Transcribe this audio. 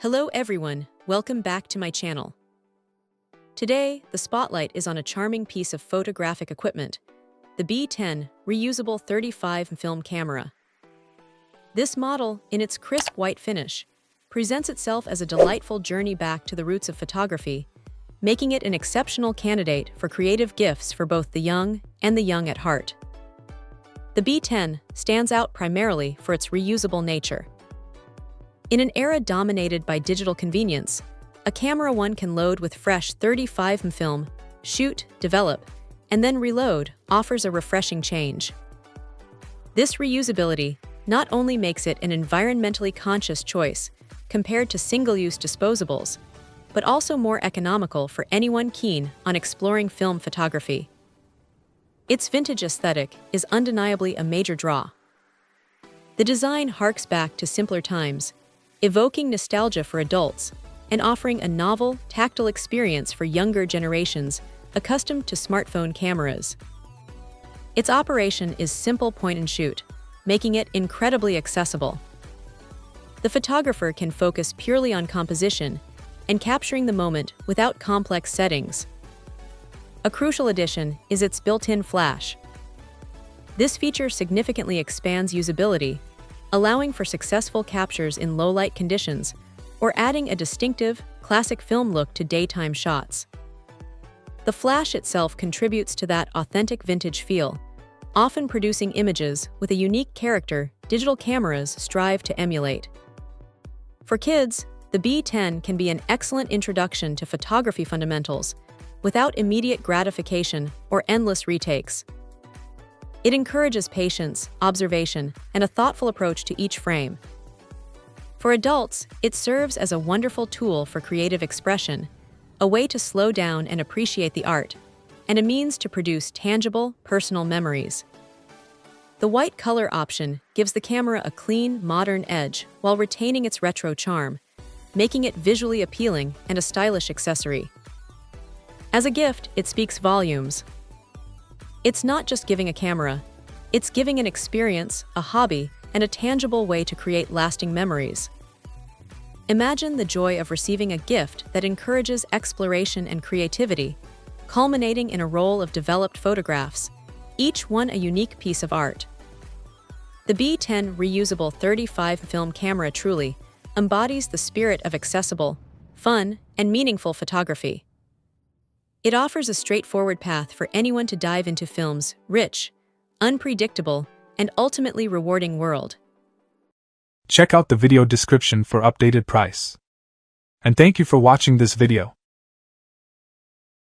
Hello everyone, welcome back to my channel. Today, the spotlight is on a charming piece of photographic equipment, the B10 Reusable 35mm camera. This model, in its crisp white finish, presents itself as a delightful journey back to the roots of photography, making it an exceptional candidate for creative gifts for both the young and the young at heart. The B10 stands out primarily for its reusable nature. In an era dominated by digital convenience, a camera one can load with fresh 35mm film, shoot, develop, and then reload offers a refreshing change. This reusability not only makes it an environmentally conscious choice compared to single-use disposables, but also more economical for anyone keen on exploring film photography. Its vintage aesthetic is undeniably a major draw. The design harks back to simpler times, evoking nostalgia for adults and offering a novel, tactile experience for younger generations accustomed to smartphone cameras. Its operation is simple point-and-shoot, making it incredibly accessible. The photographer can focus purely on composition and capturing the moment without complex settings. A crucial addition is its built-in flash. This feature significantly expands usability, allowing for successful captures in low-light conditions or adding a distinctive, classic film look to daytime shots. The flash itself contributes to that authentic vintage feel, often producing images with a unique character digital cameras strive to emulate. For kids, the B10 can be an excellent introduction to photography fundamentals without immediate gratification or endless retakes. It encourages patience, observation, and a thoughtful approach to each frame. For adults, it serves as a wonderful tool for creative expression, a way to slow down and appreciate the art, and a means to produce tangible, personal memories. The white color option gives the camera a clean, modern edge while retaining its retro charm, making it visually appealing and a stylish accessory. As a gift, it speaks volumes. It's not just giving a camera, it's giving an experience, a hobby, and a tangible way to create lasting memories. Imagine the joy of receiving a gift that encourages exploration and creativity, culminating in a roll of developed photographs, each one a unique piece of art. The B10 Reusable 35mm camera truly embodies the spirit of accessible, fun, and meaningful photography. It offers a straightforward path for anyone to dive into film's rich, unpredictable, and ultimately rewarding world. Check out the video description for updated price. And thank you for watching this video.